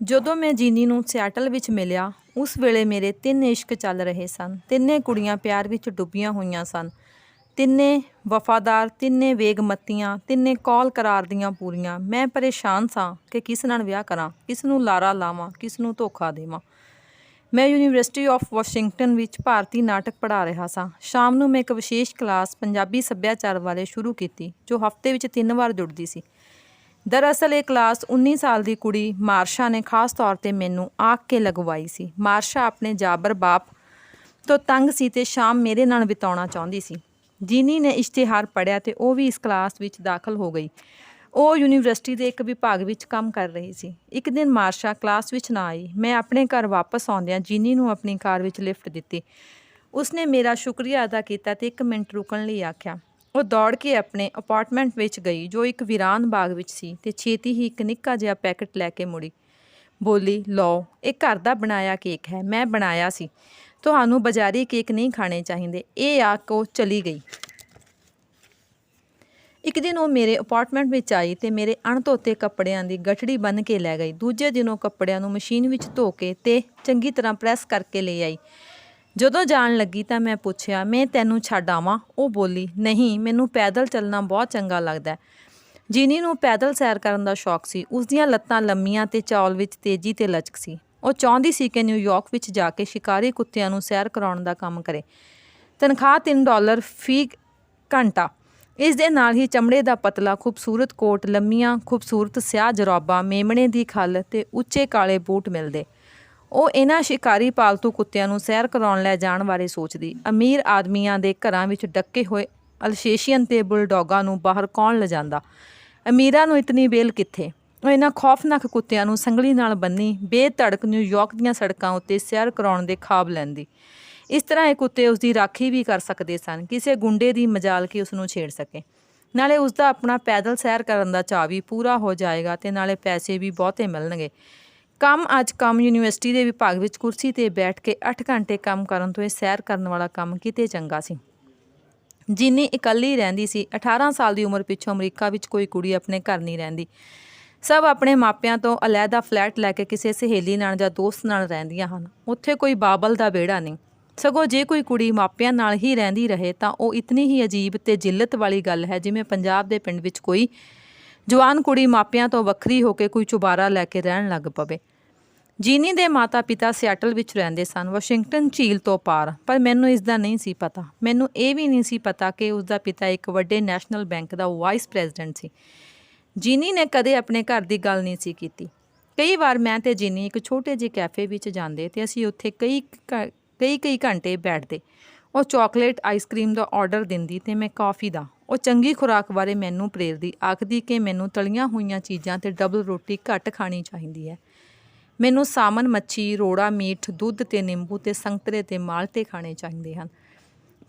ਜਦੋਂ ਮੈਂ ਜੀਨੀ ਨੂੰ ਸਿਆਟਲ ਵਿੱਚ ਮਿਲਿਆ ਉਸ ਵੇਲੇ ਮੇਰੇ 3 ਇਸ਼ਕ ਚੱਲ ਰਹੇ ਸਨ। ਤਿੰਨੇ ਕੁੜੀਆਂ ਪਿਆਰ ਵਿੱਚ ਡੁੱਬੀਆਂ ਹੋਈਆਂ ਸਨ। ਤਿੰਨੇ ਵਫਾਦਾਰ, ਤਿੰਨੇ ਵੇਗਮਤੀਆਂ, ਤਿੰਨੇ ਕੌਲ ਕਰਾਰ ਦੀਆਂ ਪੂਰੀਆਂ। ਮੈਂ ਪਰੇਸ਼ਾਨ ਸਾਂ ਕਿ ਕਿਸ ਨਾਲ ਵਿਆਹ ਕਰਾਂ, ਕਿਸ ਨੂੰ ਲਾਰਾ ਲਾਵਾਂ, ਕਿਸ ਨੂੰ ਧੋਖਾ ਦੇਵਾਂ। ਮੈਂ ਯੂਨੀਵਰਸਿਟੀ ਆਫ ਵਾਸ਼ਿੰਗਟਨ ਵਿੱਚ ਭਾਰਤੀ ਨਾਟਕ ਪੜ੍ਹਾ ਰਿਹਾ ਸਾਂ। ਸ਼ਾਮ ਨੂੰ ਮੈਂ ਇੱਕ ਵਿਸ਼ੇਸ਼ ਕਲਾਸ ਪੰਜਾਬੀ ਸੱਭਿਆਚਾਰ ਬਾਰੇ ਸ਼ੁਰੂ ਕੀਤੀ ਜੋ ਹਫ਼ਤੇ ਵਿੱਚ 3 ਵਾਰ ਜੁੜਦੀ ਸੀ। ਦਰਅਸਲ ਇਹ ਕਲਾਸ 19 ਸਾਲ ਦੀ ਕੁੜੀ ਮਾਰਸ਼ਾ ਨੇ ਖਾਸ ਤੌਰ 'ਤੇ ਮੈਨੂੰ ਆਖ ਕੇ ਲਗਵਾਈ ਸੀ। ਮਾਰਸ਼ਾ ਆਪਣੇ ਜਾਬਰ ਬਾਪ ਤੋਂ ਤੰਗ ਸੀ ਅਤੇ ਸ਼ਾਮ ਮੇਰੇ ਨਾਲ ਬਿਤਾਉਣਾ ਚਾਹੁੰਦੀ ਸੀ। ਜੀਨੀ ਨੇ ਇਸ਼ਤਿਹਾਰ ਪੜ੍ਹਿਆ ਅਤੇ ਉਹ ਵੀ ਇਸ ਕਲਾਸ ਵਿੱਚ ਦਾਖਲ ਹੋ ਗਈ। ਉਹ ਯੂਨੀਵਰਸਿਟੀ ਦੇ ਇੱਕ ਵਿਭਾਗ ਵਿੱਚ ਕੰਮ ਕਰ ਰਹੀ ਸੀ। ਇੱਕ ਦਿਨ ਮਾਰਸ਼ਾ ਕਲਾਸ ਵਿੱਚ ਨਾ ਆਈ। ਮੈਂ ਆਪਣੇ ਘਰ ਵਾਪਸ ਆਉਂਦਿਆਂ ਜੀਨੀ ਨੂੰ ਆਪਣੀ ਕਾਰ ਵਿੱਚ ਲਿਫਟ ਦਿੱਤੀ। ਉਸਨੇ ਮੇਰਾ ਸ਼ੁਕਰੀਆ ਅਦਾ ਕੀਤਾ ਅਤੇ 1 ਮਿੰਟ ਰੁਕਣ ਲਈ ਆਖਿਆ। ਉਹ ਦੌੜ ਕੇ ਆਪਣੇ ਅਪਾਰਟਮੈਂਟ ਵਿੱਚ ਗਈ ਜੋ ਇੱਕ ਵੀਰਾਨ ਬਾਗ ਵਿੱਚ ਸੀ ਅਤੇ ਛੇਤੀ ਹੀ ਇੱਕ ਨਿੱਕਾ ਜਿਹਾ ਪੈਕਟ ਲੈ ਕੇ ਮੁੜੀ। ਬੋਲੀ, ਲਓ, ਇਹ ਘਰ ਦਾ ਬਣਾਇਆ ਕੇਕ ਹੈ, ਮੈਂ ਬਣਾਇਆ ਸੀ। ਤੁਹਾਨੂੰ ਬਾਜ਼ਾਰੀ ਕੇਕ ਨਹੀਂ ਖਾਣੇ ਚਾਹੀਦੇ। ਇਹ ਆਖ ਕੇ ਉਹ ਚਲੀ ਗਈ। ਇੱਕ ਦਿਨ ਉਹ ਮੇਰੇ ਅਪਾਰਟਮੈਂਟ ਵਿੱਚ ਆਈ ਅਤੇ ਮੇਰੇ ਅਣਧੋਤੇ ਕੱਪੜਿਆਂ ਦੀ ਗਠੜੀ ਬੰਨ੍ਹ ਕੇ ਲੈ ਗਈ। ਦੂਜੇ ਦਿਨ ਉਹ ਕੱਪੜਿਆਂ ਨੂੰ ਮਸ਼ੀਨ ਵਿੱਚ ਧੋ ਕੇ ਅਤੇ ਚੰਗੀ ਤਰ੍ਹਾਂ ਪ੍ਰੈਸ ਕਰਕੇ ਲੈ ਆਈ। ਜਦੋਂ ਜਾਣ ਲੱਗੀ ਤਾਂ ਮੈਂ ਪੁੱਛਿਆ, ਮੈਂ ਤੈਨੂੰ ਛੱਡ ਆਵਾਂ? ਉਹ ਬੋਲੀ, ਨਹੀਂ, ਮੈਨੂੰ ਪੈਦਲ ਚੱਲਣਾ ਬਹੁਤ ਚੰਗਾ ਲੱਗਦਾ। ਜੀਨੀ ਨੂੰ ਪੈਦਲ ਸੈਰ ਕਰਨ ਦਾ ਸ਼ੌਕ ਸੀ। ਉਸਦੀਆਂ ਲੱਤਾਂ ਲੰਮੀਆਂ ਅਤੇ ਚੌਲ ਵਿੱਚ ਤੇਜ਼ੀ ਅਤੇ ਲਚਕ ਸੀ। ਉਹ ਚਾਹੁੰਦੀ ਸੀ ਕਿ ਨਿਊਯਾਰਕ ਵਿੱਚ ਜਾ ਕੇ ਸ਼ਿਕਾਰੀ ਕੁੱਤਿਆਂ ਨੂੰ ਸੈਰ ਕਰਾਉਣ ਦਾ ਕੰਮ ਕਰੇ। ਤਨਖਾਹ $3 ਫੀ ਘੰਟਾ। ਇਸ ਦੇ ਨਾਲ ਹੀ ਚਮੜੇ ਦਾ ਪਤਲਾ ਖੂਬਸੂਰਤ ਕੋਟ, ਲੰਮੀਆਂ ਖੂਬਸੂਰਤ ਸਿਆਹ ਜੁਰਾਬਾਂ, ਮੇਮਣੇ ਦੀ ਖੱਲ ਅਤੇ ਉੱਚੇ ਕਾਲੇ ਬੂਟ ਮਿਲਦੇ। ਉਹ ਇਹਨਾਂ ਸ਼ਿਕਾਰੀ ਪਾਲਤੂ ਕੁੱਤਿਆਂ ਨੂੰ ਸੈਰ ਕਰਾਉਣ ਲੈ ਜਾਣ ਬਾਰੇ ਸੋਚਦੀ। ਅਮੀਰ ਆਦਮੀਆਂ ਦੇ ਘਰਾਂ ਵਿੱਚ ਡੱਕੇ ਹੋਏ ਅਲਸੇਸ਼ੀਅਨ ਅਤੇ ਬੁਲਡੌਗਾਂ ਨੂੰ ਬਾਹਰ ਕੌਣ ਲਿਜਾਂਦਾ? ਅਮੀਰਾਂ ਨੂੰ ਇਤਨੀ ਵੇਲ ਕਿੱਥੇ? ਉਹ ਇਹਨਾਂ ਖੌਫਨਾਕ ਕੁੱਤਿਆਂ ਨੂੰ ਸੰਗਲੀ ਨਾਲ ਬੰਨੀ ਬੇਧੜਕ ਨਿਊਯਾਰਕ ਦੀਆਂ ਸੜਕਾਂ ਉੱਤੇ ਸੈਰ ਕਰਾਉਣ ਦੇ ਖਾਬ ਲੈਂਦੀ। ਇਸ ਤਰ੍ਹਾਂ ਇਹ ਕੁੱਤੇ ਉਸਦੀ ਰਾਖੀ ਵੀ ਕਰ ਸਕਦੇ ਸਨ, ਕਿਸੇ ਗੁੰਡੇ ਦੀ ਮਜਾਲ ਕਿ ਉਸਨੂੰ ਛੇੜ ਸਕੇ। ਨਾਲੇ ਉਸਦਾ ਆਪਣਾ ਪੈਦਲ ਸੈਰ ਕਰਨ ਦਾ ਚਾਅ ਵੀ ਪੂਰਾ ਹੋ ਜਾਏਗਾ ਅਤੇ ਨਾਲੇ ਪੈਸੇ ਵੀ ਬਹੁਤੇ ਮਿਲਣਗੇ। ਕੰਮ ਯੂਨੀਵਰਸਿਟੀ ਦੇ ਵਿਭਾਗ ਵਿੱਚ ਕੁਰਸੀ 'ਤੇ ਬੈਠ ਕੇ 8 ਘੰਟੇ ਕੰਮ ਕਰਨ ਤੋਂ ਇਹ ਸੈਰ ਕਰਨ ਵਾਲਾ ਕੰਮ ਕਿਤੇ ਚੰਗਾ ਸੀ। ਜੀਨੀ ਇਕੱਲੀ ਰਹਿੰਦੀ ਸੀ। 18 ਸਾਲ ਦੀ ਉਮਰ ਪਿੱਛੋਂ ਅਮਰੀਕਾ ਵਿੱਚ ਕੋਈ ਕੁੜੀ ਆਪਣੇ ਘਰ ਨਹੀਂ ਰਹਿੰਦੀ। ਸਭ ਆਪਣੇ ਮਾਪਿਆਂ ਤੋਂ ਅਲੱਗਾ ਫਲੈਟ ਲੈ ਕੇ ਕਿਸੇ ਸਹੇਲੀ ਨਾਲ ਜਾਂ ਦੋਸਤ ਨਾਲ ਰਹਿੰਦੀਆਂ ਹਨ। ਉੱਥੇ ਕੋਈ ਬਾਬਲ ਦਾ ਵਿਹੜਾ ਨਹੀਂ। ਸਗੋਂ ਜੇ ਕੋਈ ਕੁੜੀ ਮਾਪਿਆਂ ਨਾਲ ਹੀ ਰਹਿੰਦੀ ਰਹੇ ਤਾਂ ਉਹ ਇਤਨੀ ਹੀ ਅਜੀਬ ਅਤੇ ਜਿੱਲਤ ਵਾਲੀ ਗੱਲ ਹੈ ਜਿਵੇਂ ਪੰਜਾਬ ਦੇ ਪਿੰਡ ਵਿੱਚ ਕੋਈ ਜਵਾਨ ਕੁੜੀ ਮਾਪਿਆਂ ਤੋਂ ਵੱਖਰੀ ਹੋ ਕੇ ਕੋਈ ਚੁਬਾਰਾ ਲੈ ਕੇ ਰਹਿਣ ਲੱਗ ਪਵੇ। ਜੀਨੀ ਦੇ ਮਾਤਾ ਪਿਤਾ ਸਿਆਟਲ ਵਿੱਚ ਰਹਿੰਦੇ ਸਨ, ਵਾਸ਼ਿੰਗਟਨ ਝੀਲ ਤੋਂ ਪਾਰ। ਪਰ ਮੈਨੂੰ ਇਸ ਦਾ ਨਹੀਂ ਸੀ ਪਤਾ। ਮੈਨੂੰ ਇਹ ਵੀ ਨਹੀਂ ਸੀ ਪਤਾ ਕਿ ਉਸਦਾ ਪਿਤਾ ਇੱਕ ਵੱਡੇ ਨੈਸ਼ਨਲ ਬੈਂਕ ਦਾ ਵਾਈਸ ਪ੍ਰੈਜ਼ੀਡੈਂਟ ਸੀ। ਜੀਨੀ ਨੇ ਕਦੇ ਆਪਣੇ ਘਰ ਦੀ ਗੱਲ ਨਹੀਂ ਸੀ ਕੀਤੀ। ਕਈ ਵਾਰ ਮੈਂ ਅਤੇ ਜੀਨੀ ਇੱਕ ਛੋਟੇ ਜਿਹੇ ਕੈਫੇ ਵਿੱਚ ਜਾਂਦੇ ਅਤੇ ਅਸੀਂ ਉੱਥੇ ਕਈ ਘੰਟੇ ਬੈਠਦੇ। ਉਹ ਚਾਕਲੇਟ ਆਈਸਕ੍ਰੀਮ ਦਾ ਆਰਡਰ ਦਿੰਦੀ ਅਤੇ ਮੈਂ ਕੌਫੀ ਦਾ। ਉਹ ਚੰਗੀ ਖੁਰਾਕ ਬਾਰੇ ਮੈਨੂੰ ਪ੍ਰੇਰਦੀ, ਆਖਦੀ ਕਿ ਮੈਨੂੰ ਤਲੀਆਂ ਹੋਈਆਂ ਚੀਜ਼ਾਂ ਅਤੇ ਡਬਲ ਰੋਟੀ ਘੱਟ ਖਾਣੀ ਚਾਹੀਦੀ ਹੈ। ਮੈਨੂੰ ਸਾਮਨ ਮੱਛੀ, ਰੋੜਾ ਮੀਟ, ਦੁੱਧ ਅਤੇ ਨਿੰਬੂ ਅਤੇ ਸੰਤਰੇ ਅਤੇ ਮਾਲਟੇ ਖਾਣੇ ਚਾਹੀਦੇ ਹਨ।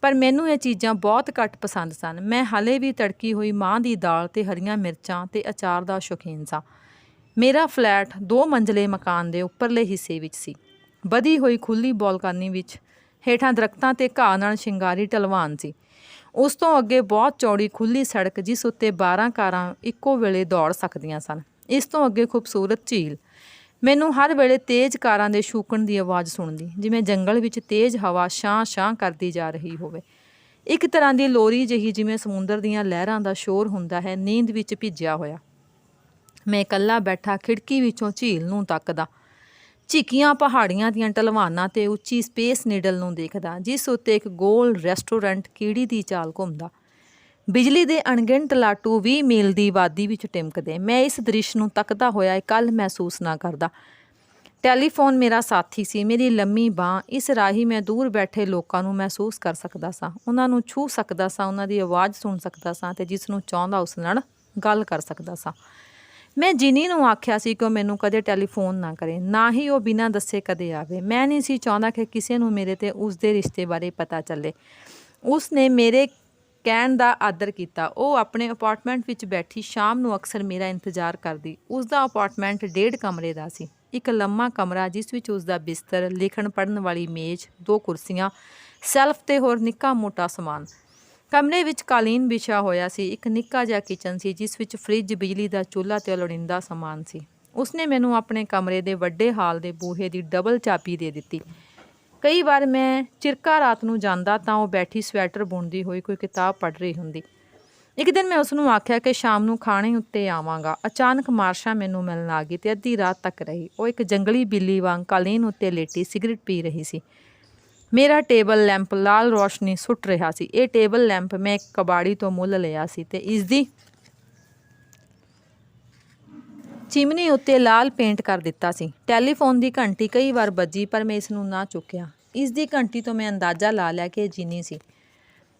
ਪਰ ਮੈਨੂੰ ਇਹ ਚੀਜ਼ਾਂ ਬਹੁਤ ਘੱਟ ਪਸੰਦ ਸਨ। ਮੈਂ ਹਾਲੇ ਵੀ ਤੜਕੀ ਹੋਈ ਮਾਂਹ ਦੀ ਦਾਲ ਅਤੇ ਹਰੀਆਂ ਮਿਰਚਾਂ ਅਤੇ ਅਚਾਰ ਦਾ ਸ਼ੌਕੀਨ ਸਾਂ। ਮੇਰਾ ਫਲੈਟ 2 ਮੰਜ਼ਲੇ ਮਕਾਨ ਦੇ ਉੱਪਰਲੇ ਹਿੱਸੇ ਵਿੱਚ ਸੀ। ਵਧੀ ਹੋਈ ਖੁੱਲ੍ਹੀ ਬਾਲਕਨੀ ਵਿੱਚ ਹੇਠਾਂ ਦਰੱਖਤਾਂ ਅਤੇ ਘਾਹ ਨਾਲ ਸ਼ਿੰਗਾਰੀ ਢਲਵਾਨ ਸੀ। ਉਸ ਤੋਂ ਅੱਗੇ ਬਹੁਤ ਚੌੜੀ ਖੁੱਲ੍ਹੀ ਸੜਕ ਜਿਸ ਉੱਤੇ 12 ਕਾਰਾਂ ਇੱਕੋ ਵੇਲੇ ਦੌੜ ਸਕਦੀਆਂ ਸਨ। ਇਸ ਤੋਂ ਅੱਗੇ ਖੂਬਸੂਰਤ ਝੀਲ। ਮੈਨੂੰ ਹਰ ਵੇਲੇ ਤੇਜ਼ ਕਾਰਾਂ ਦੇ ਸ਼ੂਕਣ ਦੀ ਆਵਾਜ਼ ਸੁਣਦੀ, ਜਿਵੇਂ ਜੰਗਲ ਵਿੱਚ ਤੇਜ਼ ਹਵਾ ਛਾਂ-ਛਾਂ ਕਰਦੀ ਜਾ ਰਹੀ ਹੋਵੇ। ਇੱਕ ਤਰ੍ਹਾਂ ਦੀ ਲੋਰੀ ਜਿਹੀ, ਜਿਵੇਂ ਸਮੁੰਦਰ ਦੀਆਂ ਲਹਿਰਾਂ ਦਾ ਸ਼ੋਰ ਹੁੰਦਾ ਹੈ, ਨੀਂਦ ਵਿੱਚ ਭਿੱਜਿਆ ਹੋਇਆ। ਮੈਂ ਇਕੱਲਾ ਬੈਠਾ ਖਿੜਕੀ ਵਿੱਚੋਂ ਝੀਲ ਨੂੰ ਤੱਕਦਾ, ਝਿੱਕੀਆਂ ਪਹਾੜੀਆਂ ਦੀਆਂ ਢਲਵਾਨਾਂ ਅਤੇ ਉੱਚੀ ਸਪੇਸ ਨੀਡਲ ਨੂੰ ਦੇਖਦਾ ਜਿਸ ਉੱਤੇ ਇੱਕ ਗੋਲ ਰੈਸਟੋਰੈਂਟ ਕੀੜੀ ਦੀ ਚਾਲ ਘੁੰਮਦਾ। ਬਿਜਲੀ ਦੇ ਅਣਗਿਣਤ ਲਾਟੂ 20 ਮੀਲ ਦੀ ਵਾਦੀ ਵਿੱਚ ਟਿਮਕਦੇ। ਮੈਂ ਇਸ ਦ੍ਰਿਸ਼ ਨੂੰ ਤੱਕਦਾ ਹੋਇਆ ਇਕੱਲ ਮਹਿਸੂਸ ਨਾ ਕਰਦਾ। ਟੈਲੀਫੋਨ ਮੇਰਾ ਸਾਥੀ ਸੀ, ਮੇਰੀ ਲੰਮੀ ਬਾਂਹ। ਇਸ ਰਾਹੀਂ ਮੈਂ ਦੂਰ ਬੈਠੇ ਲੋਕਾਂ ਨੂੰ ਮਹਿਸੂਸ ਕਰ ਸਕਦਾ ਸਾਂ, ਉਹਨਾਂ ਨੂੰ ਛੂਹ ਸਕਦਾ ਸਾਂ, ਉਹਨਾਂ ਦੀ ਆਵਾਜ਼ ਸੁਣ ਸਕਦਾ ਸਾਂ ਅਤੇ ਜਿਸ ਨੂੰ ਚਾਹੁੰਦਾ ਉਸ ਨਾਲ ਗੱਲ ਕਰ ਸਕਦਾ ਸਾਂ। ਮੈਂ ਜੀਨੀ ਨੂੰ ਆਖਿਆ ਸੀ ਕਿ ਉਹ ਮੈਨੂੰ ਕਦੇ ਟੈਲੀਫੋਨ ਨਾ ਕਰੇ, ਨਾ ਹੀ ਉਹ ਬਿਨਾਂ ਦੱਸੇ ਕਦੇ ਆਵੇ। ਮੈਂ ਨਹੀਂ ਸੀ ਚਾਹੁੰਦਾ ਕਿ ਕਿਸੇ ਨੂੰ ਮੇਰੇ ਅਤੇ ਉਸਦੇ ਰਿਸ਼ਤੇ ਬਾਰੇ ਪਤਾ ਚੱਲੇ। ਉਸ ਨੇ ਮੇਰੇ ਕਹਿਣ ਦਾ ਆਦਰ ਕੀਤਾ। ਉਹ ਆਪਣੇ ਅਪਾਰਟਮੈਂਟ ਵਿੱਚ ਬੈਠੀ ਸ਼ਾਮ ਨੂੰ ਅਕਸਰ ਮੇਰਾ ਇੰਤਜ਼ਾਰ ਕਰਦੀ। ਉਸਦਾ ਅਪਾਰਟਮੈਂਟ 1.5 ਕਮਰੇ ਦਾ ਸੀ। ਇੱਕ ਲੰਮਾ ਕਮਰਾ ਜਿਸ ਵਿੱਚ ਉਸਦਾ ਬਿਸਤਰ, ਲਿਖਣ ਪੜ੍ਹਨ ਵਾਲੀ ਮੇਜ਼, 2 ਕੁਰਸੀਆਂ, ਸੈਲਫ ਅਤੇ ਹੋਰ ਨਿੱਕਾ ਮੋਟਾ ਸਮਾਨ। ਕਮਰੇ ਵਿੱਚ ਕਾਲੀਨ ਵਿਛਿਆ ਹੋਇਆ ਸੀ। ਇੱਕ ਨਿੱਕਾ ਜਿਹਾ ਕਿਚਨ ਸੀ ਜਿਸ ਵਿੱਚ ਫਰਿੱਜ, ਬਿਜਲੀ ਦਾ ਚੁੱਲ੍ਹਾ ਅਤੇ ਲੋੜੀਂਦਾ ਸਮਾਨ ਸੀ। ਉਸਨੇ ਮੈਨੂੰ ਆਪਣੇ ਕਮਰੇ ਦੇ ਵੱਡੇ ਹਾਲ ਦੇ ਬੂਹੇ ਦੀ ਡਬਲ ਚਾਬੀ ਦੇ ਦਿੱਤੀ। ਕਈ ਵਾਰ ਮੈਂ ਚਿਰਕਾ ਰਾਤ ਨੂੰ ਜਾਂਦਾ ਤਾਂ ਉਹ ਬੈਠੀ ਸਵੈਟਰ ਬੁਣਦੀ ਹੋਈ ਕੋਈ ਕਿਤਾਬ ਪੜ੍ਹ ਰਹੀ ਹੁੰਦੀ। ਇੱਕ ਦਿਨ ਮੈਂ ਉਸਨੂੰ ਆਖਿਆ ਕਿ ਸ਼ਾਮ ਨੂੰ ਖਾਣੇ ਉੱਤੇ ਆਵਾਂਗਾ। ਅਚਾਨਕ ਮਾਰਸ਼ਾ ਮੈਨੂੰ ਮਿਲਣ ਆ ਗਈ ਤੇ ਅੱਧੀ ਰਾਤ ਤੱਕ ਰਹੀ। ਉਹ ਇੱਕ ਜੰਗਲੀ ਬਿੱਲੀ ਵਾਂਗ ਕਾਲੀਨ ਉੱਤੇ ਲੇਟੀ ਸਿਗਰਟ ਪੀ ਰਹੀ ਸੀ। ਮੇਰਾ ਟੇਬਲ ਲੈਂਪ ਲਾਲ ਰੋਸ਼ਨੀ ਸੁੱਟ ਰਿਹਾ ਸੀ। ਇਹ ਟੇਬਲ ਲੈਂਪ ਮੈਂ ਇੱਕ ਕਬਾੜੀ ਤੋਂ ਮੁੱਲ ਲਿਆ ਸੀ ਤੇ ਇਸਦੀ ਚਿਮਨੀ ਉੱਤੇ ਲਾਲ ਪੇਂਟ ਕਰ ਦਿੱਤਾ ਸੀ। ਟੈਲੀਫੋਨ ਦੀ ਘੰਟੀ ਕਈ ਵਾਰ ਵੱਜੀ ਪਰ ਮੈਂ ਇਸ ਨੂੰ ਨਾ ਚੁੱਕਿਆ। ਇਸ ਦੀ ਘੰਟੀ ਤੋਂ ਮੈਂ ਅੰਦਾਜ਼ਾ ਲਾ ਲਿਆ ਕਿ ਇਹ ਜੀਨੀ ਸੀ।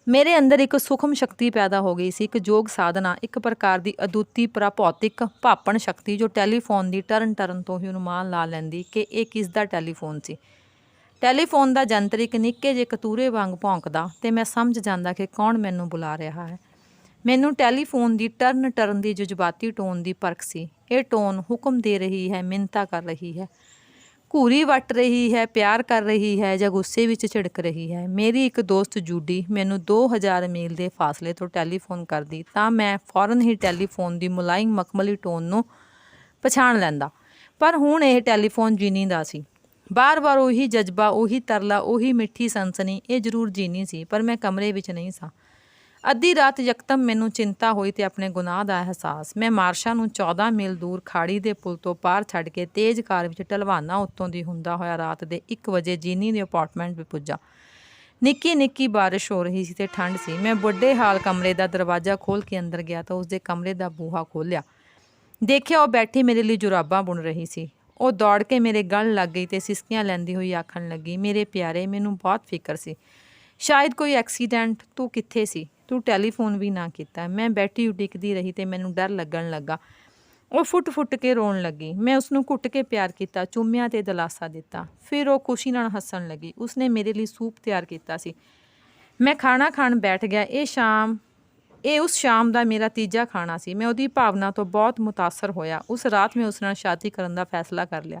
ਮੇਰੇ ਅੰਦਰ ਇੱਕ ਸੂਖਮ ਸ਼ਕਤੀ ਪੈਦਾ ਹੋ ਗਈ ਸੀ, ਇੱਕ ਯੋਗ ਸਾਧਨਾ, ਇੱਕ ਪ੍ਰਕਾਰ ਦੀ ਅਦੁੱਤੀ ਪ੍ਰਭੌਤਿਕ ਭਾਪਣ ਸ਼ਕਤੀ ਜੋ ਟੈਲੀਫੋਨ ਦੀ ਟਰਨ ਟਰਨ ਤੋਂ ਹੀ ਅਨੁਮਾਨ ਲਾ ਲੈਂਦੀ ਕਿ ਇਹ ਕਿਸ ਦਾ ਟੈਲੀਫੋਨ ਸੀ। ਟੈਲੀਫੋਨ ਦਾ ਯੰਤਰ ਇੱਕ ਨਿੱਕੇ ਜਿਹੇ ਕਤੂਰੇ ਵਾਂਗ ਭੌਂਕਦਾ ਤੇ ਮੈਂ ਸਮਝ ਜਾਂਦਾ ਕਿ ਕੌਣ ਮੈਨੂੰ ਬੁਲਾ ਰਿਹਾ ਹੈ। ਮੈਨੂੰ ਟੈਲੀਫੋਨ ਦੀ ਟਰਨ ਟਰਨ ਦੀ ਜਜ਼ਬਾਤੀ ਟੋਨ ਦੀ ਪਰਖ ਸੀ। ਇਹ ਟੋਨ ਹੁਕਮ ਦੇ ਰਹੀ ਹੈ, ਮਿੰਨਤਾਂ ਕਰ ਰਹੀ ਹੈ, ਘੂਰੀ ਵੱਟ ਰਹੀ ਹੈ, ਪਿਆਰ ਕਰ ਰਹੀ ਹੈ ਜਾਂ ਗੁੱਸੇ ਵਿੱਚ ਝਿੜਕ ਰਹੀ ਹੈ। ਮੇਰੀ ਇੱਕ ਦੋਸਤ ਜੂਡੀ ਮੈਨੂੰ 2000 ਮੀਲ ਦੇ ਫਾਸਲੇ ਤੋਂ ਟੈਲੀਫੋਨ ਕਰਦੀ ਤਾਂ ਮੈਂ ਫੌਰਨ ਹੀ ਟੈਲੀਫੋਨ ਦੀ ਮੁਲਾਇਮ ਮਖਮਲੀ ਟੋਨ ਨੂੰ ਪਛਾਣ ਲੈਂਦਾ। ਪਰ ਹੁਣ ਇਹ ਟੈਲੀਫੋਨ ਜੀਨੀ ਦਾ ਸੀ। ਬਾਰ-ਬਾਰ ਉਹੀ ਜਜ਼ਬਾ, ਉਹੀ ਤਰਲਾ, ਉਹੀ ਮਿੱਠੀ ਸਨਸਨੀ। ਇਹ ਜ਼ਰੂਰ ਜੀਨੀ ਸੀ ਪਰ ਮੈਂ ਕਮਰੇ ਵਿੱਚ ਨਹੀਂ ਸਾਂ। ਅੱਧੀ ਰਾਤ ਯਕਦਮ ਮੈਨੂੰ ਚਿੰਤਾ ਹੋਈ ਤੇ ਆਪਣੇ ਗੁਨਾਹ ਦਾ ਅਹਿਸਾਸ। ਮੈਂ ਮਾਰਸ਼ਾ ਨੂੰ 14 ਮੀਲ ਦੂਰ ਖਾੜੀ ਦੇ ਪੁਲ ਤੋਂ ਪਾਰ ਛੱਡ ਕੇ ਤੇਜ਼ ਕਾਰ ਵਿੱਚ ਢਲਵਾਨਾ ਉੱਤੋਂ ਦੀ ਹੁੰਦਾ ਹੋਇਆ ਰਾਤ ਦੇ 1 ਵਜੇ ਜੀਨੀ ਦੇ ਅਪਾਰਟਮੈਂਟ ਵਿੱਚ ਪੁੱਜਾ। ਨਿੱਕੀ ਨਿੱਕੀ ਬਾਰਿਸ਼ ਹੋ ਰਹੀ ਸੀ ਤੇ ਠੰਡ ਸੀ। ਮੈਂ ਵੱਡੇ ਹਾਲ ਕਮਰੇ ਦਾ ਦਰਵਾਜ਼ਾ ਖੋਲ੍ਹ ਕੇ ਅੰਦਰ ਗਿਆ ਤਾਂ ਉਸਦੇ ਕਮਰੇ ਦਾ ਬੂਹਾ ਖੋਲ੍ਹਿਆ। ਦੇਖਿਆ ਉਹ ਬੈਠੀ ਮੇਰੇ ਲਈ ਜੁਰਾਬਾਂ ਬੁਣ ਰਹੀ ਸੀ। ਉਹ ਦੌੜ ਕੇ ਮੇਰੇ ਗਲ ਲੱਗ ਗਈ ਤੇ ਸਿਸਕੀਆਂ ਲੈਂਦੀ ਹੋਈ ਆਖਣ ਲੱਗੀ, ਮੇਰੇ ਪਿਆਰੇ, ਮੈਨੂੰ ਬਹੁਤ ਫਿਕਰ ਸੀ। ਸ਼ਾਇਦ ਕੋਈ ਐਕਸੀਡੈਂਟ। ਤੂੰ ਕਿੱਥੇ ਸੀ? ਤੂੰ ਟੈਲੀਫੋਨ ਵੀ ਨਾ ਕੀਤਾ। ਮੈਂ ਬੈਠੀ ਉਡੀਕਦੀ ਰਹੀ ਤੇ ਮੈਨੂੰ ਡਰ ਲੱਗਣ ਲੱਗਾ। ਉਹ ਫੁੱਟ ਫੁੱਟ ਕੇ ਰੋਣ ਲੱਗੀ। ਮੈਂ ਉਸਨੂੰ ਘੁੱਟ ਕੇ ਪਿਆਰ ਕੀਤਾ, ਚੁੰਮਿਆਂ ਤੇ ਦਿਲਾਸਾ ਦਿੱਤਾ। ਫਿਰ ਉਹ ਖੁਸ਼ੀ ਨਾਲ ਹੱਸਣ ਲੱਗੀ। ਉਸਨੇ ਮੇਰੇ ਲਈ ਸੂਪ ਤਿਆਰ ਕੀਤਾ ਸੀ। ਮੈਂ ਖਾਣਾ ਖਾਣ ਬੈਠ ਗਿਆ। ਇਹ ਉਸ ਸ਼ਾਮ ਦਾ ਮੇਰਾ ਤੀਜਾ ਖਾਣਾ ਸੀ। ਮੈਂ ਉਹਦੀ ਭਾਵਨਾ ਤੋਂ ਬਹੁਤ ਮੁਤਾਸਰ ਹੋਇਆ। ਉਸ ਰਾਤ ਮੈਂ ਉਸ ਨਾਲ ਸ਼ਾਦੀ ਕਰਨ ਦਾ ਫੈਸਲਾ ਕਰ ਲਿਆ।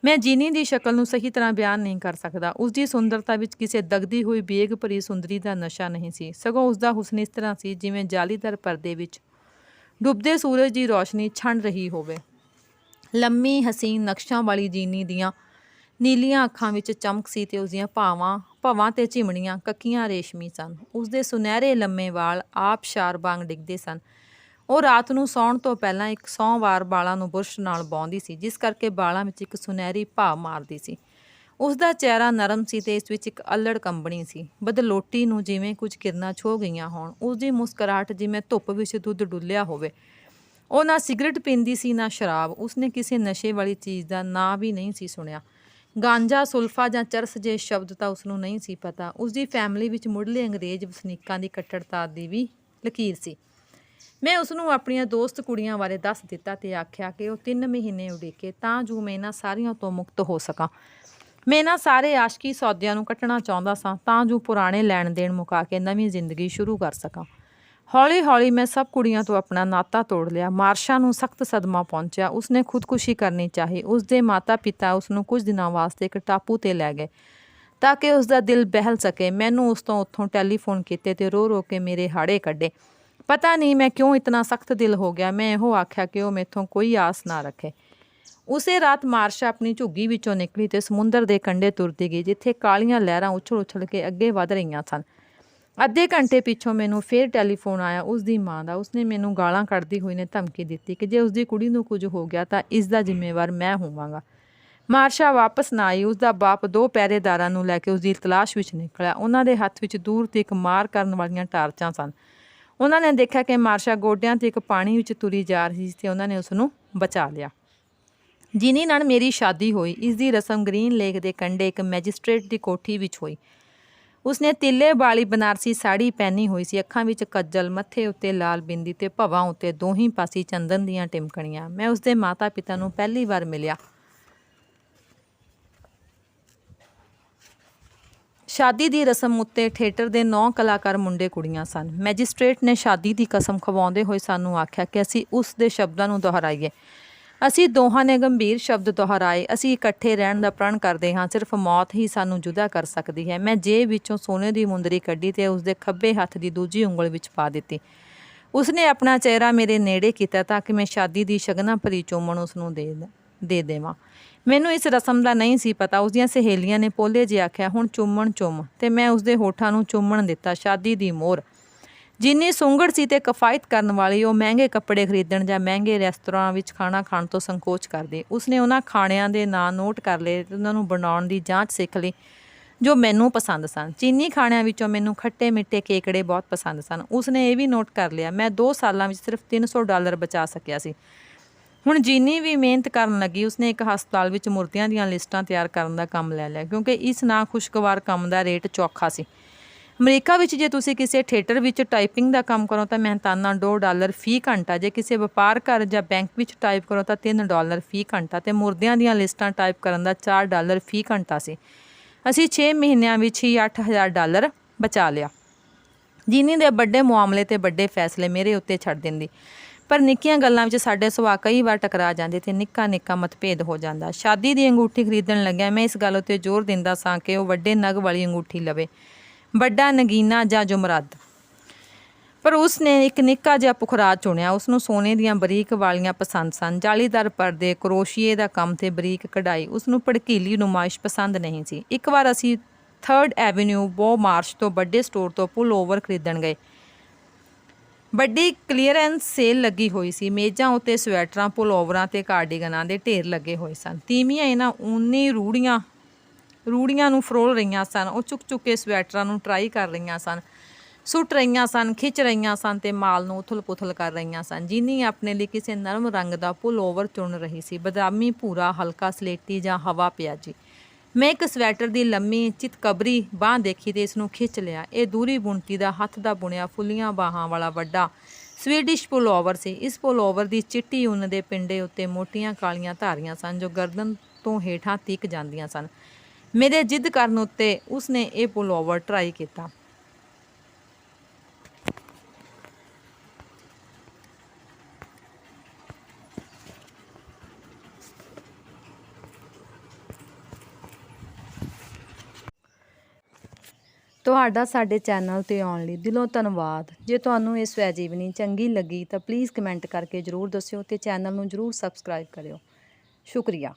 ਮੈਂ ਜੀਨੀ ਦੀ ਸ਼ਕਲ ਨੂੰ ਸਹੀ ਤਰ੍ਹਾਂ ਬਿਆਨ ਨਹੀਂ ਕਰ ਸਕਦਾ। ਉਸਦੀ ਸੁੰਦਰਤਾ ਵਿੱਚ ਕਿਸੇ ਦਗਦੀ ਹੋਈ ਬੇਗ ਭਰੀ ਸੁੰਦਰੀ ਦਾ ਨਸ਼ਾ ਨਹੀਂ ਸੀ, ਸਗੋਂ ਉਸਦਾ ਹੁਸਨ ਇਸ ਤਰ੍ਹਾਂ ਸੀ ਜਿਵੇਂ ਜਾਲੀਦਾਰ ਪਰਦੇ ਵਿੱਚ ਡੁੱਬਦੇ ਸੂਰਜ ਦੀ ਰੋਸ਼ਨੀ ਛਣ ਰਹੀ ਹੋਵੇ। ਲੰਮੀ ਹਸੀਨ ਨਕਸ਼ਾਂ ਵਾਲੀ ਜੀਨੀ ਦੀਆਂ ਨੀਲੀਆਂ ਅੱਖਾਂ ਵਿੱਚ ਚਮਕ ਸੀ ਤੇ ਉਸਦੀਆਂ ਭਵਾਂ ਤੇ ਚਿਮਣੀਆਂ ਕੱਕੀਆਂ ਰੇਸ਼ਮੀ ਸਨ। ਉਸਦੇ ਸੁਨਹਿਰੇ ਲੰਮੇ ਵਾਲ ਆਬਸ਼ਾਰ ਵਾਂਗ ਡਿੱਗਦੇ ਸਨ। ਉਹ ਰਾਤ ਨੂੰ ਸੌਣ ਤੋਂ ਪਹਿਲਾਂ ਇੱਕ 100 ਵਾਰ ਵਾਲਾਂ ਨੂੰ ਬੁਰਸ਼ ਨਾਲ ਵਾਹੁੰਦੀ ਸੀ, ਜਿਸ ਕਰਕੇ ਵਾਲਾਂ ਵਿੱਚ ਇੱਕ ਸੁਨਹਿਰੀ ਭਾਅ ਮਾਰਦੀ ਸੀ। ਉਸਦਾ ਚਿਹਰਾ ਨਰਮ ਸੀ ਤੇ ਇਸ ਵਿੱਚ ਇੱਕ ਅਲੜ ਕੰਬਣੀ ਸੀ, ਬਦਲੋਟੀ ਨੂੰ ਜਿਵੇਂ ਕੁਝ ਕਿਰਨਾਂ ਛੋਹ ਗਈਆਂ ਹੋਣ। ਉਸਦੀ ਮੁਸਕਰਾਹਟ ਜਿਵੇਂ ਧੁੱਪ ਵਿੱਚ ਦੁੱਧ ਡੁੱਲਿਆ ਹੋਵੇ। ਉਹ ਨਾ ਸਿਗਰਟ ਪੀਂਦੀ ਸੀ ਨਾ ਸ਼ਰਾਬ। ਉਸਨੇ ਕਿਸੇ ਨਸ਼ੇ ਵਾਲੀ ਚੀਜ਼ ਦਾ ਨਾਂ ਵੀ ਨਹੀਂ ਸੀ ਸੁਣਿਆ। ਗਾਂਜਾ, ਸੁਲਫਾ ਜਾਂ ਚਰਸ ਜਿਹੇ ਸ਼ਬਦ ਤਾਂ ਉਸਨੂੰ ਨਹੀਂ ਸੀ ਪਤਾ। ਉਸਦੀ ਫੈਮਿਲੀ ਵਿੱਚ ਮੁੱਢਲੇ ਅੰਗਰੇਜ਼ ਵਸਨੀਕਾਂ ਦੀ ਕੱਟੜਤਾ ਦੀ ਵੀ ਲਕੀਰ ਸੀ। ਮੈਂ ਉਸਨੂੰ ਆਪਣੀਆਂ ਦੋਸਤ ਕੁੜੀਆਂ ਬਾਰੇ ਦੱਸ ਦਿੱਤਾ ਤੇ ਆਖਿਆ ਕਿ ਉਹ 3 ਮਹੀਨੇ ਉਡੀਕੇ ਤਾਂ ਜੋ ਮੈਂ ਇਹਨਾਂ ਸਾਰੀਆਂ ਤੋਂ ਮੁਕਤ ਹੋ ਸਕਾਂ। ਮੈਂ ਇਹਨਾਂ ਸਾਰੇ ਆਸ਼ਕੀ ਸੌਦਿਆਂ ਨੂੰ ਕੱਟਣਾ ਚਾਹੁੰਦਾ ਸਾਂ ਤਾਂ ਜੋ ਪੁਰਾਣੇ ਲੈਣ ਦੇਣ ਮੁਕਾ ਕੇ ਨਵੀਂ ਜ਼ਿੰਦਗੀ ਸ਼ੁਰੂ ਕਰ ਸਕਾਂ। ਹੌਲੀ ਹੌਲੀ ਮੈਂ ਸਭ ਕੁੜੀਆਂ ਤੋਂ ਆਪਣਾ ਨਾਤਾ ਤੋੜ ਲਿਆ। ਮਾਰਸ਼ਾ ਨੂੰ ਸਖਤ ਸਦਮਾ ਪਹੁੰਚਿਆ। ਉਸਨੇ ਖੁਦਕੁਸ਼ੀ ਕਰਨੀ ਚਾਹੀ। ਉਸਦੇ ਮਾਤਾ ਪਿਤਾ ਉਸਨੂੰ ਕੁਝ ਦਿਨਾਂ ਵਾਸਤੇ ਇੱਕ ਟਾਪੂ 'ਤੇ ਲੈ ਗਏ ਤਾਂ ਕਿ ਉਸਦਾ ਦਿਲ ਬਹਿਲ ਸਕੇ। ਮੈਨੂੰ ਉਸ ਤੋਂ ਉੱਥੋਂ ਟੈਲੀਫੋਨ ਕੀਤੇ ਤੇ ਰੋ ਰੋ ਕੇ ਮੇਰੇ ਹਾੜੇ ਕੱਢੇ। ਪਤਾ ਨਹੀਂ ਮੈਂ ਕਿਉਂ ਇਤਨਾ ਸਖਤ ਦਿਲ ਹੋ ਗਿਆ। ਮੈਂ ਇਹੋ ਆਖਿਆ ਕਿ ਉਹ ਮੈਥੋਂ ਕੋਈ ਆਸ ਨਾ ਰੱਖੇ। ਉਸੇ ਰਾਤ ਮਾਰਸ਼ਾ ਆਪਣੀ ਝੁੱਗੀ ਵਿੱਚੋਂ ਨਿਕਲੀ ਤੇ ਸਮੁੰਦਰ ਦੇ ਕੰਢੇ ਤੁਰਦੀ ਗਈ, ਜਿੱਥੇ ਕਾਲੀਆਂ ਲਹਿਰਾਂ ਉਛਲ ਉਛਲ ਕੇ ਅੱਗੇ ਵਧ ਰਹੀਆਂ ਸਨ। ਅੱਧੇ ਘੰਟੇ ਪਿੱਛੋਂ ਮੈਨੂੰ ਫੇਰ ਟੈਲੀਫੋਨ ਆਇਆ ਉਸਦੀ ਮਾਂ ਦਾ। ਉਸਨੇ ਮੈਨੂੰ ਗਾਲਾਂ ਕੱਢਦੀ ਹੋਈ ਨੇ ਧਮਕੀ ਦਿੱਤੀ ਕਿ ਜੇ ਉਸਦੀ ਕੁੜੀ ਨੂੰ ਕੁਝ ਹੋ ਗਿਆ ਤਾਂ ਇਸ ਦਾ ਜ਼ਿੰਮੇਵਾਰ ਮੈਂ ਹੋਵਾਂਗਾ। ਮਾਰਸ਼ਾ ਵਾਪਸ ਨਾ ਆਈ। ਉਸਦਾ ਬਾਪ 2 ਪਹਿਰੇਦਾਰਾਂ ਨੂੰ ਲੈ ਕੇ ਉਸਦੀ ਤਲਾਸ਼ ਵਿੱਚ ਨਿਕਲਿਆ। ਉਹਨਾਂ ਦੇ ਹੱਥ ਵਿੱਚ ਦੂਰ ਤੀਕ ਮਾਰ ਕਰਨ ਵਾਲੀਆਂ ਟਾਰਚਾਂ ਸਨ। ਉਹਨਾਂ ਨੇ ਦੇਖਿਆ ਕਿ ਮਾਰਸ਼ਾ ਗੋਡਿਆਂ 'ਤੇ ਇੱਕ ਪਾਣੀ ਵਿੱਚ ਤੁਰੀ ਜਾ ਰਹੀ ਸੀ ਤੇ ਉਹਨਾਂ ਨੇ ਉਸ ਨੂੰ ਬਚਾ ਲਿਆ। ਜਿਨੀ ਨਾਲ ਮੇਰੀ ਸ਼ਾਦੀ ਹੋਈ। ਇਸ ਦੀ ਰਸਮ ਗ੍ਰੀਨ ਲੇਕ ਦੇ ਕੰਢੇ ਇੱਕ ਮੈਜਿਸਟ੍ਰੇਟ ਦੀ ਕੋਠੀ ਵਿੱਚ ਹੋਈ। ਉਸਨੇ ਤਿੱਲੇ ਵਾਲੀ ਬਨਾਰਸੀ ਸਾੜੀ ਪਹਿਨੀ ਹੋਈ ਸੀ, ਅੱਖਾਂ ਵਿੱਚ ਕੱਜਲ, ਮੱਥੇ ਉੱਤੇ ਲਾਲ ਬਿੰਦੀ ਤੇ ਭਵਾਂ ਉੱਤੇ ਦੋਹੀਂ ਪਾਸੀ ਚੰਦਨ ਦੀਆਂ ਟਿਮਕਣੀਆਂ। ਮੈਂ ਉਸਦੇ ਮਾਤਾ ਪਿਤਾ ਨੂੰ ਪਹਿਲੀ ਵਾਰ ਮਿਲਿਆ। ਸ਼ਾਦੀ ਦੀ ਰਸਮ ਉੱਤੇ ਥੀਏਟਰ ਦੇ 9 ਕਲਾਕਾਰ ਮੁੰਡੇ ਕੁੜੀਆਂ ਸਨ। ਮੈਜਿਸਟ੍ਰੇਟ ਨੇ ਸ਼ਾਦੀ ਦੀ ਕਸਮ ਖਵਾਉਂਦੇ ਹੋਏ ਸਾਨੂੰ ਆਖਿਆ ਕਿ ਅਸੀਂ ਉਸ ਦੇ ਸ਼ਬਦਾਂ ਨੂੰ ਦੁਹਰਾਈਏ। ਅਸੀਂ ਦੋਹਾਂ ਨੇ ਗੰਭੀਰ ਸ਼ਬਦ ਦੁਹਰਾਏ। ਅਸੀਂ ਇਕੱਠੇ ਰਹਿਣ ਦਾ ਪ੍ਰਣ ਕਰਦੇ ਹਾਂ। ਸਿਰਫ ਮੌਤ ਹੀ ਸਾਨੂੰ ਜੁਦਾ ਕਰ ਸਕਦੀ ਹੈ। ਮੈਂ ਜੇਬ ਵਿੱਚੋਂ ਸੋਨੇ ਦੀ ਮੁੰਦਰੀ ਕੱਢੀ ਤੇ ਉਸਦੇ ਖੱਬੇ ਹੱਥ ਦੀ ਦੂਜੀ ਉਂਗਲ ਵਿੱਚ ਪਾ ਦਿੱਤੀ। ਉਸਨੇ ਆਪਣਾ ਚਿਹਰਾ ਮੇਰੇ ਨੇੜੇ ਕੀਤਾ ਤਾਂ ਕਿ ਮੈਂ ਸ਼ਾਦੀ ਦੀ ਸ਼ਗਨਾਂ ਭਰੀ ਚੁੰਮਣ ਉਸਨੂੰ ਦੇ ਦੇਵਾਂ। ਮੈਨੂੰ ਇਸ ਰਸਮ ਦਾ ਨਹੀਂ ਸੀ ਪਤਾ। ਉਸਦੀਆਂ ਸਹੇਲੀਆਂ ਨੇ ਪੋਲੇ ਜਿਹੇ ਆਖਿਆ, ਹੁਣ ਚੁੰਮਣ ਚੁੰਮ, ਤੇ ਮੈਂ ਉਸਦੇ ਹੋਠਾਂ ਨੂੰ ਚੁੰਮਣ ਦਿੱਤਾ। ਸ਼ਾਦੀ ਦੀ ਮੋਹਰ ਜਿੰਨੀ ਸੁੰਗੜ ਸੀ ਤੇ ਕਿਫਾਇਤ ਕਰਨ ਵਾਲੀ, ਉਹ ਮਹਿੰਗੇ ਕੱਪੜੇ ਖਰੀਦਣ ਜਾਂ ਮਹਿੰਗੇ ਰੈਸਤੋਰਾਂ ਵਿੱਚ ਖਾਣਾ ਖਾਣ ਤੋਂ ਸੰਕੋਚ ਕਰਦੀ। ਉਸਨੇ ਉਹਨਾਂ ਖਾਣਿਆਂ ਦੇ ਨਾਂ ਨੋਟ ਕਰ ਲਏ ਤੇ ਉਹਨਾਂ ਨੂੰ ਬਣਾਉਣ ਦੀ ਜਾਂਚ ਸਿੱਖ ਲਈ ਜੋ ਮੈਨੂੰ ਪਸੰਦ ਸਨ। ਚੀਨੀ ਖਾਣਿਆਂ ਵਿੱਚੋਂ ਮੈਨੂੰ ਖੱਟੇ ਮਿੱਠੇ ਕੇਕੜੇ ਬਹੁਤ ਪਸੰਦ ਸਨ। ਉਸਨੇ ਇਹ ਵੀ ਨੋਟ ਕਰ ਲਿਆ ਮੈਂ 2 ਸਾਲਾਂ ਵਿੱਚ ਸਿਰਫ $300 ਬਚਾ ਸਕਿਆ ਸੀ। ਹੁਣ ਜੀਨੀ ਵੀ ਮਿਹਨਤ ਕਰਨ ਲੱਗੀ। ਉਸਨੇ ਇੱਕ ਹਸਪਤਾਲ ਵਿੱਚ ਮੁਰਦਿਆਂ ਦੀਆਂ ਲਿਸਟਾਂ ਤਿਆਰ ਕਰਨ ਦਾ ਕੰਮ ਲੈ ਲਿਆ, ਕਿਉਂਕਿ ਇਸ ਨਾਖੁਸ਼ਗਵਾਰ ਕੰਮ ਦਾ ਰੇਟ ਚੌਖਾ ਸੀ। ਅਮਰੀਕਾ ਵਿੱਚ ਜੇ ਤੁਸੀਂ ਕਿਸੇ ਥੀਏਟਰ ਵਿੱਚ ਟਾਈਪਿੰਗ ਦਾ ਕੰਮ ਕਰੋ ਤਾਂ ਮਿਹਨਤਾਨਾ $2 ਫੀ ਘੰਟਾ, ਜੇ ਕਿਸੇ ਵਪਾਰ ਘਰ ਜਾਂ ਬੈਂਕ ਵਿੱਚ ਟਾਈਪ ਕਰੋ ਤਾਂ $3 ਫੀ ਘੰਟਾ, ਤੇ ਮੁਰਦਿਆਂ ਦੀਆਂ ਲਿਸਟਾਂ ਟਾਈਪ ਕਰਨ ਦਾ $4 ਫੀ ਘੰਟਾ ਸੀ। ਅਸੀਂ 6 ਮਹੀਨਿਆਂ ਵਿੱਚ ਹੀ $8000 ਬਚਾ ਲਿਆ। ਜੀਨੀ ਦੇ ਵੱਡੇ ਮੁਆਮਲੇ ਤੇ ਵੱਡੇ ਫੈਸਲੇ ਮੇਰੇ ਉੱਤੇ ਛੱਡ ਦਿੰਦੀ, ਪਰ ਨਿੱਕੀਆਂ ਗੱਲਾਂ ਵਿੱਚ ਸਾਡੇ ਸੁਭਾਅ ਕਈ ਵਾਰ ਟਕਰਾ ਜਾਂਦੇ ਤੇ ਨਿੱਕਾ ਮਤਭੇਦ ਹੋ ਜਾਂਦਾ। ਸ਼ਾਦੀ ਦੀ ਅੰਗੂਠੀ ਖਰੀਦਣ ਲੱਗਿਆ ਮੈਂ ਇਸ ਗੱਲ ਉੱਤੇ ਜ਼ੋਰ ਦਿੰਦਾ ਸਾਂ ਕਿ ਉਹ ਵੱਡੇ ਨਗ ਵਾਲੀ ਅੰਗੂਠੀ ਲਵੇ, ਵੱਡਾ ਨਗੀਨਾ ਜਾਂ ਜੁਮਰਦ, ਪਰ ਉਸਨੇ ਇੱਕ ਨਿੱਕਾ ਜਿਹਾ ਪੁਖਰਾਜ ਚੁਣਿਆ। ਉਸਨੂੰ ਸੋਨੇ ਦੀਆਂ ਬਰੀਕ ਵਾਲੀਆਂ ਪਸੰਦ ਸਨ, ਜਾਲੀਦਾਰ ਪਰਦੇ, ਕਰੋਸ਼ੀਏ ਦਾ ਕੰਮ ਤੇ ਬਰੀਕ ਕਢਾਈ। ਉਸਨੂੰ ਭੜਕੀਲੀ ਨੁਮਾਇਸ਼ ਪਸੰਦ ਨਹੀਂ ਸੀ। ਇੱਕ ਵਾਰ ਅਸੀਂ 3rd ਐਵੀਨਿਊ ਬੋ-ਮਾਰਸ਼ ਤੋਂ ਵੱਡੇ ਸਟੋਰ ਤੋਂ ਪੁੱਲ ਓਵਰ ਖਰੀਦਣ ਗਏ। ਵੱਡੀ ਕਲੀਅਰੈਂਸ ਸੇਲ ਲੱਗੀ ਹੋਈ ਸੀ। ਮੇਜ਼ਾਂ ਉੱਤੇ ਸਵੈਟਰਾਂ, ਪੁੱਲ ਓਵਰਾਂ ਤੇ ਕਾਰਡੀਗਨਾਂ ਦੇ ਢੇਰ ਲੱਗੇ ਹੋਏ ਸਨ। ਤੀਵੀਆਂ ਇਹਨਾਂ ਊਨੀ ਰੂੜੀਆਂ ਨੂੰ ਫਰੋਲ ਰਹੀਆਂ ਸਨ। ਉਹ ਚੁੱਕ ਕੇ ਸਵੈਟਰਾਂ ਨੂੰ ਟਰਾਈ ਕਰ ਰਹੀਆਂ ਸਨ, ਸੁੱਟ ਰਹੀਆਂ ਸਨ, ਖਿੱਚ ਰਹੀਆਂ ਸਨ ਤੇ ਮਾਲ ਨੂੰ ਉਥਲ-ਪੁਥਲ ਕਰ ਰਹੀਆਂ ਸਨ। ਜੀਨੀ ਆਪਣੇ ਲਈ ਕਿਸੇ ਨਰਮ ਰੰਗ ਦਾ ਪੁੱਲ ਓਵਰ ਚੁਣ ਰਹੀ ਸੀ, ਬਦਾਮੀ, ਭੂਰਾ, ਹਲਕਾ ਸਲੇਟੀ ਜਾਂ ਹਵਾ ਪਿਆਜੀ। ਮੈਂ ਇੱਕ ਸਵੈਟਰ ਦੀ ਲੰਮੀ ਚਿਤਕਬਰੀ ਬਾਂਹ ਦੇਖੀ ਤੇ ਇਸ ਨੂੰ ਖਿੱਚ ਲਿਆ। ਇਹ ਦੂਰੀ ਬੁਣਤੀ ਦਾ ਹੱਥ ਦਾ ਬੁਣਿਆ ਫੁੱਲੀਆਂ ਬਾਹਾਂ ਵਾਲਾ ਵੱਡਾ ਸਵੀਡਿਸ਼ ਪੁੱਲ ਓਵਰ ਸੀ। ਇਸ ਪੁੱਲ ਓਵਰ ਦੀ ਚਿੱਟੀ ਉੱਨ ਦੇ ਪਿੰਡੇ ਉੱਤੇ ਮੋਟੀਆਂ ਕਾਲੀਆਂ ਧਾਰੀਆਂ ਸਨ ਜੋ ਗਰਦਨ ਤੋਂ ਹੇਠਾਂ ਤੀਕ ਜਾਂਦੀਆਂ ਸਨ। ਮੇਰੇ ਜਿੱਦ ਕਰਨ ਉੱਤੇ ਉਸਨੇ ਇਹ ਪੁੱਲ ਓਵਰ ਟਰਾਈ ਕੀਤਾ। ਤੁਹਾਡਾ ਸਾਡੇ ਚੈਨਲ 'ਤੇ ਆਉਣ ਲਈ ਦਿਲੋਂ ਧੰਨਵਾਦ। ਜੇ ਤੁਹਾਨੂੰ ਇਹ ਸਵੈ-ਜੀਵਨੀ ਚੰਗੀ ਲੱਗੀ ਤਾਂ ਪਲੀਜ਼ ਕਮੈਂਟ ਕਰਕੇ ਜ਼ਰੂਰ ਦੱਸਿਓ ਤੇ ਚੈਨਲ ਨੂੰ ਜ਼ਰੂਰ ਸਬਸਕ੍ਰਾਈਬ ਕਰਿਓ। ਸ਼ੁਕਰੀਆ।